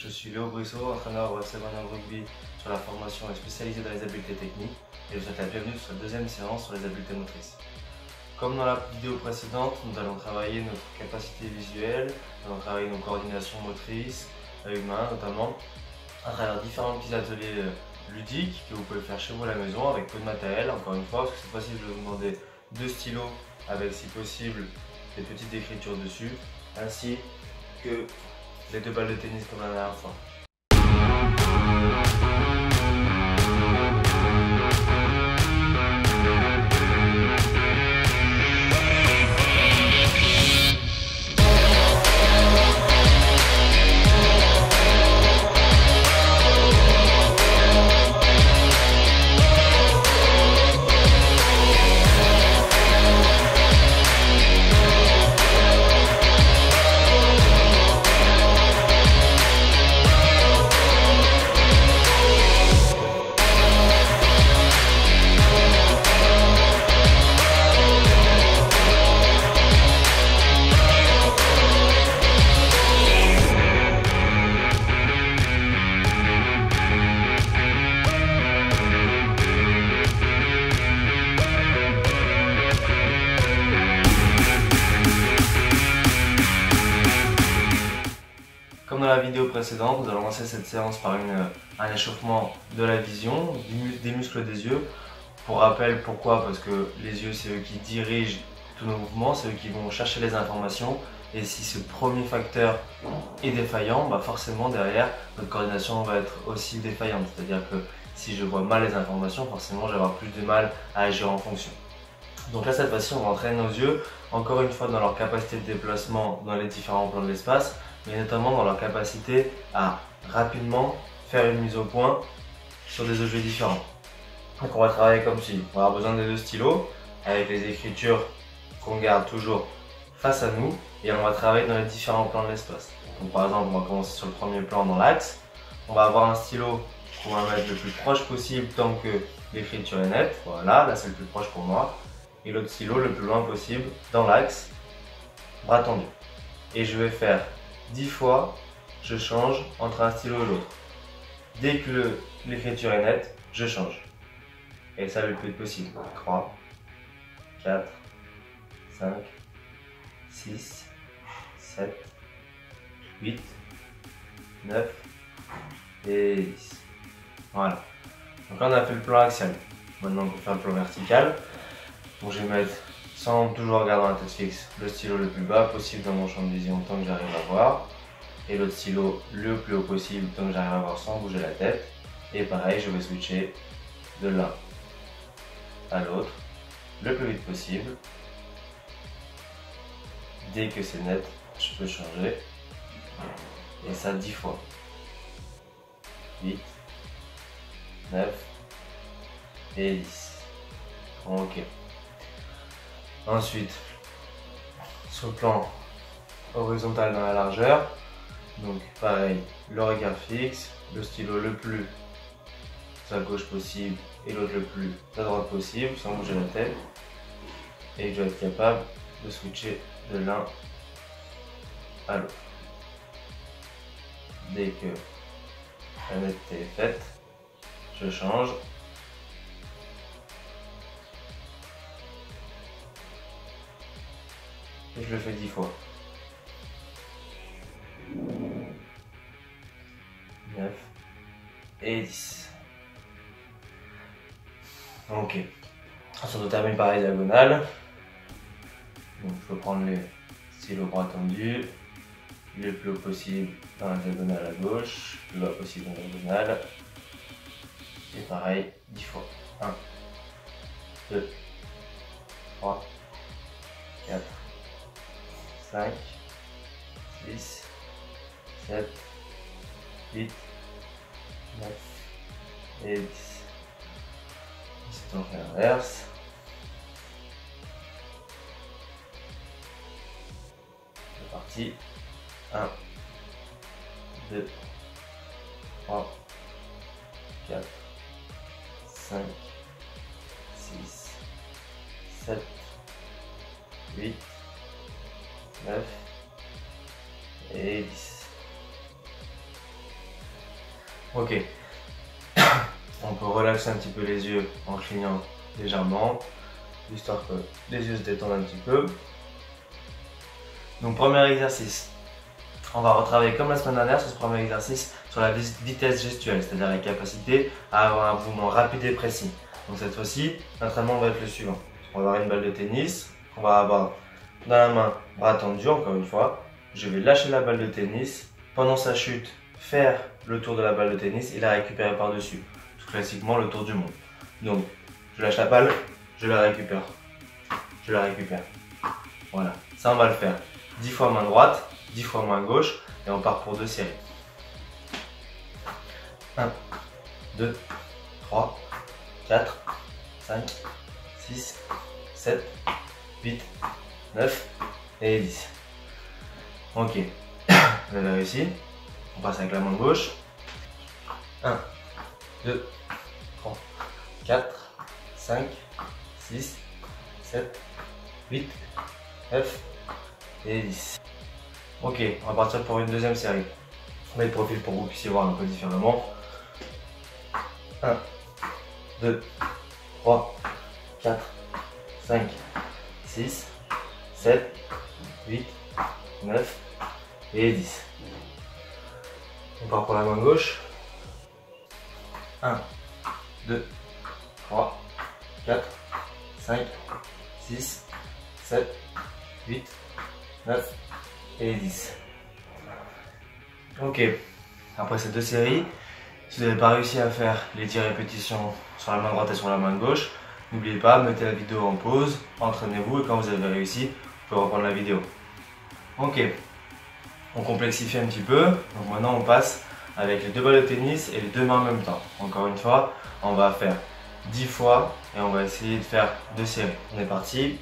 Je suis Léo Brusseau, entraîneur au FC Grenoble Rugby sur la formation et spécialisé dans les habiletés techniques, et je vous souhaite la bienvenue sur la deuxième séance sur les habiletés motrices. Comme dans la vidéo précédente, nous allons travailler notre capacité visuelle, nous allons travailler nos coordinations motrices, humaines notamment, à travers différents petits ateliers ludiques que vous pouvez faire chez vous à la maison avec peu de matériel, encore une fois, parce que cette fois-ci je vais vous demander 2 stylos avec si possible des petites écritures dessus, ainsi que les 2 balles de tennis comme la dernière fois. Comme dans la vidéo précédente, nous allons lancer cette séance par un échauffement de la vision, des muscles des yeux. Pour rappel, pourquoi? Parce que les yeux, c'est eux qui dirigent tous nos mouvements, c'est eux qui vont chercher les informations. Et si ce premier facteur est défaillant, forcément derrière, notre coordination va être aussi défaillante. C'est-à-dire que si je vois mal les informations, forcément, je vais avoir plus de mal à agir en fonction. Donc là, cette fois-ci, on va entraîner nos yeux, encore une fois, dans leur capacité de déplacement dans les différents plans de l'espace, mais notamment dans leur capacité à rapidement faire une mise au point sur des objets différents. Donc on va travailler comme ci. On va avoir besoin des 2 stylos avec les écritures qu'on garde toujours face à nous, et on va travailler dans les différents plans de l'espace. Donc par exemple, on va commencer sur le premier plan dans l'axe. On va avoir un stylo qu'on va mettre le plus proche possible tant que l'écriture est nette. Voilà, là c'est le plus proche pour moi. Et l'autre stylo le plus loin possible dans l'axe, bras tendu. Et je vais faire 10 fois, je change entre un stylo et l'autre. Dès que l'écriture est nette, je change. Et ça le plus vite possible. 3, 4, 5, 6, 7, 8, 9 et 10. Voilà. Donc là on a fait le plan axial. Maintenant on peut faire le plan vertical. Donc je vais mettre, sans toujours regarder la tête fixe, le stylo le plus bas possible dans mon champ de vision tant que j'arrive à voir. Et l'autre stylo le plus haut possible tant que j'arrive à voir sans bouger la tête. Et pareil, je vais switcher de l'un à l'autre le plus vite possible. Dès que c'est net, je peux changer. Et ça 10 fois. 8, 9 et 10. Ok. Ensuite, sur le plan horizontal dans la largeur, donc pareil, le regard fixe, le stylo le plus à gauche possible et l'autre le plus à droite possible, sans bouger la tête. Et je vais être capable de switcher de l'un à l'autre. Dès que la netteté est faite, je change. Et je le fais 10 fois. 9 et 10. Ok. Ensuite on termine par la diagonale. Donc je peux prendre les stylos bras tendus, le plus haut possible dans la diagonale à gauche, le plus bas possible dans la diagonale. Et pareil, 10 fois. 1, 2, 3, 4, 5, 6, 7, 8, 9 et 10. Ensuite on fait l'inverse. C'est parti. 1, 2, 3, 4, 5, 6, 7, 8, 9 et 10. Ok. On peut relaxer un petit peu les yeux en clignant légèrement, histoire que les yeux se détendent un petit peu. Donc premier exercice, on va retravailler comme la semaine dernière sur ce premier exercice sur la vitesse gestuelle, c'est-à-dire la capacité à avoir un mouvement rapide et précis. Donc cette fois-ci, l'entraînement va être le suivant. On va avoir une balle de tennis, on va avoir dans la main bras tendu encore une fois. Je vais lâcher la balle de tennis, pendant sa chute, faire le tour de la balle de tennis et la récupérer par-dessus. Tout classiquement le tour du monde. Donc je lâche la balle, je la récupère. Je la récupère. Voilà, ça on va le faire 10 fois main droite, 10 fois main gauche et on part pour 2 séries. 1, 2, 3, 4, 5, 6, 7, 8, 9 et 10. Ok, vous avez réussi. On passe avec la main gauche. 1, 2, 3, 4, 5, 6, 7, 8, 9 et 10. Ok, on va partir pour une deuxième série. On met le profil pour que vous puissiez voir un peu différemment. 1, 2, 3, 4, 5, 6, 7, 8, 9 et 10. On part pour la main gauche. 1, 2, 3, 4, 5, 6, 7, 8, 9 et 10. Ok, après ces deux séries, si vous n'avez pas réussi à faire les 10 répétitions sur la main droite et sur la main gauche, n'oubliez pas, mettez la vidéo en pause, entraînez-vous et quand vous avez réussi, vous pouvez reprendre la vidéo. Ok, on complexifie un petit peu, donc maintenant on passe avec les deux balles de tennis et les deux mains en même temps. Encore une fois, on va faire 10 fois et on va essayer de faire 2 séries. On est parti.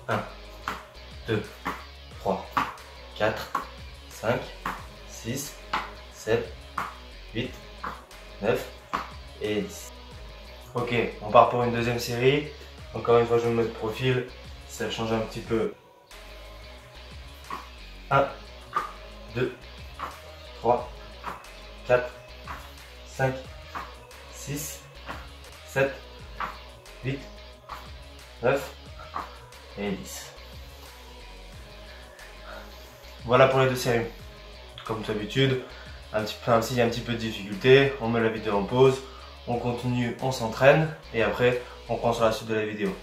1, 2, 3, 4, 5, 6, 7, 8, 9 et 10. Ok, on part pour une deuxième série. Encore une fois, je vais me mettre profil. Ça change un petit peu. 1, 2, 3, 4, 5, 6, 7, 8, 9 et 10. Voilà pour les deux séries. Comme d'habitude, s'il y a un petit peu de difficulté, on met la vidéo en pause, on continue, on s'entraîne et après on prend sur la suite de la vidéo.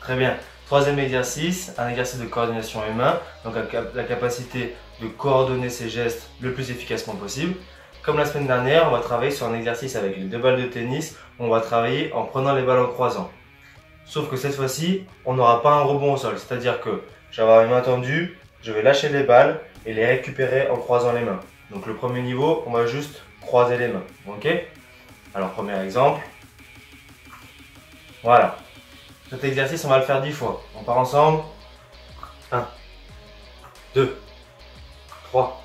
Très bien. Troisième exercice, un exercice de coordination humain, donc la capacité de coordonner ses gestes le plus efficacement possible. Comme la semaine dernière, on va travailler sur un exercice avec les deux balles de tennis, on va travailler en prenant les balles en croisant. Sauf que cette fois-ci, on n'aura pas un rebond au sol, c'est-à-dire que je vais avoir une main tendue, je vais lâcher les balles et les récupérer en croisant les mains. Donc le premier niveau, on va juste croiser les mains, ok? Alors premier exemple, voilà. Cet exercice, on va le faire 10 fois. On part ensemble. 1, 2, 3,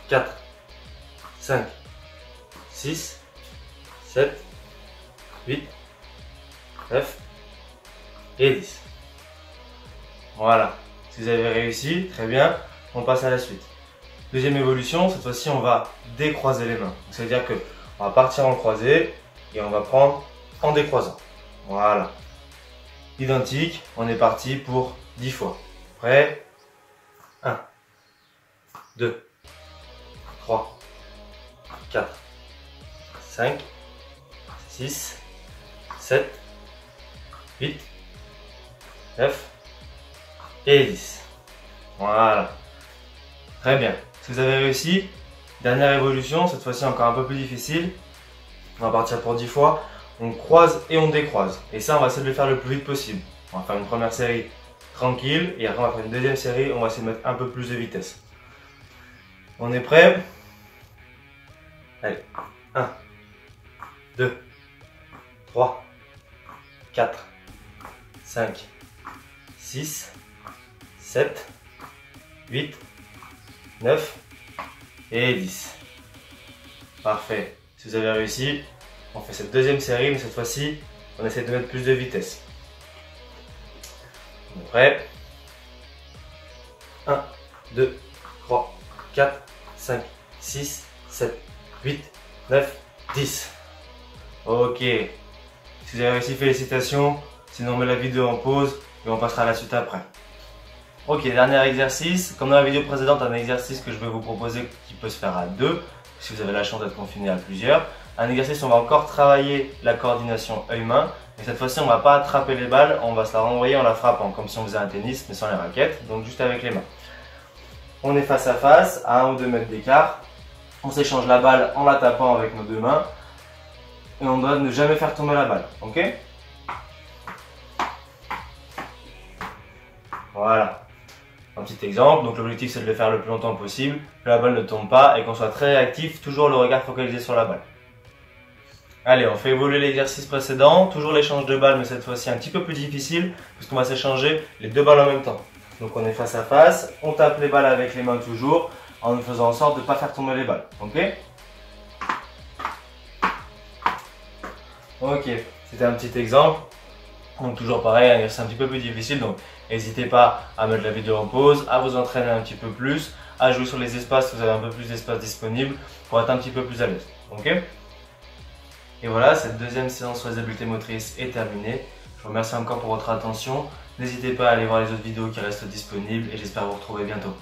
4, 5, 6, 7, 8, 9 et 10. Voilà. Si vous avez réussi, très bien. On passe à la suite. Deuxième évolution, cette fois-ci, on va décroiser les mains. C'est-à-dire que on va partir en croisé et on va prendre en décroisant. Voilà. Identique, on est parti pour 10 fois. Prêt? 1, 2, 3, 4, 5, 6, 7, 8, 9 et 10. Voilà. Très bien. Si vous avez réussi, dernière évolution, cette fois-ci encore un peu plus difficile. On va partir pour 10 fois. On croise et on décroise. Et ça, on va essayer de le faire le plus vite possible. On va faire une première série tranquille et après on va faire une deuxième série. On va essayer de mettre un peu plus de vitesse. On est prêt? Allez. 1, 2, 3, 4, 5, 6, 7, 8, 9 et 10. Parfait. Si vous avez réussi, on fait cette deuxième série, mais cette fois-ci, on essaie de mettre plus de vitesse. On est prêt? 1, 2, 3, 4, 5, 6, 7, 8, 9, 10. Ok. Si vous avez réussi, félicitations. Sinon, on met la vidéo en pause et on passera à la suite après. Ok, dernier exercice. Comme dans la vidéo précédente, un exercice que je vais vous proposer qui peut se faire à deux, si vous avez la chance d'être confiné à plusieurs. Un exercice où on va encore travailler la coordination œil-main. Et cette fois-ci, on ne va pas attraper les balles, on va se la renvoyer en la frappant, comme si on faisait un tennis, mais sans les raquettes, donc juste avec les mains. On est face à face, à 1 ou 2 mètres d'écart. On s'échange la balle en la tapant avec nos deux mains. Et on doit ne jamais faire tomber la balle, ok? Voilà. Un petit exemple, donc l'objectif c'est de le faire le plus longtemps possible, que la balle ne tombe pas et qu'on soit très réactif, toujours le regard focalisé sur la balle. Allez, on fait évoluer l'exercice précédent, toujours l'échange de balles mais cette fois-ci un petit peu plus difficile, puisqu'on va s'échanger les deux balles en même temps. Donc on est face à face, on tape les balles avec les mains toujours, en faisant en sorte de ne pas faire tomber les balles, ok? Ok, c'était un petit exemple. Donc toujours pareil, c'est un petit peu plus difficile, donc n'hésitez pas à mettre la vidéo en pause, à vous entraîner un petit peu plus, à jouer sur les espaces si vous avez un peu plus d'espace disponible pour être un petit peu plus à l'aise. Ok? Et voilà, cette deuxième séance sur les habiletés motrices est terminée. Je vous remercie encore pour votre attention. N'hésitez pas à aller voir les autres vidéos qui restent disponibles et j'espère vous retrouver bientôt.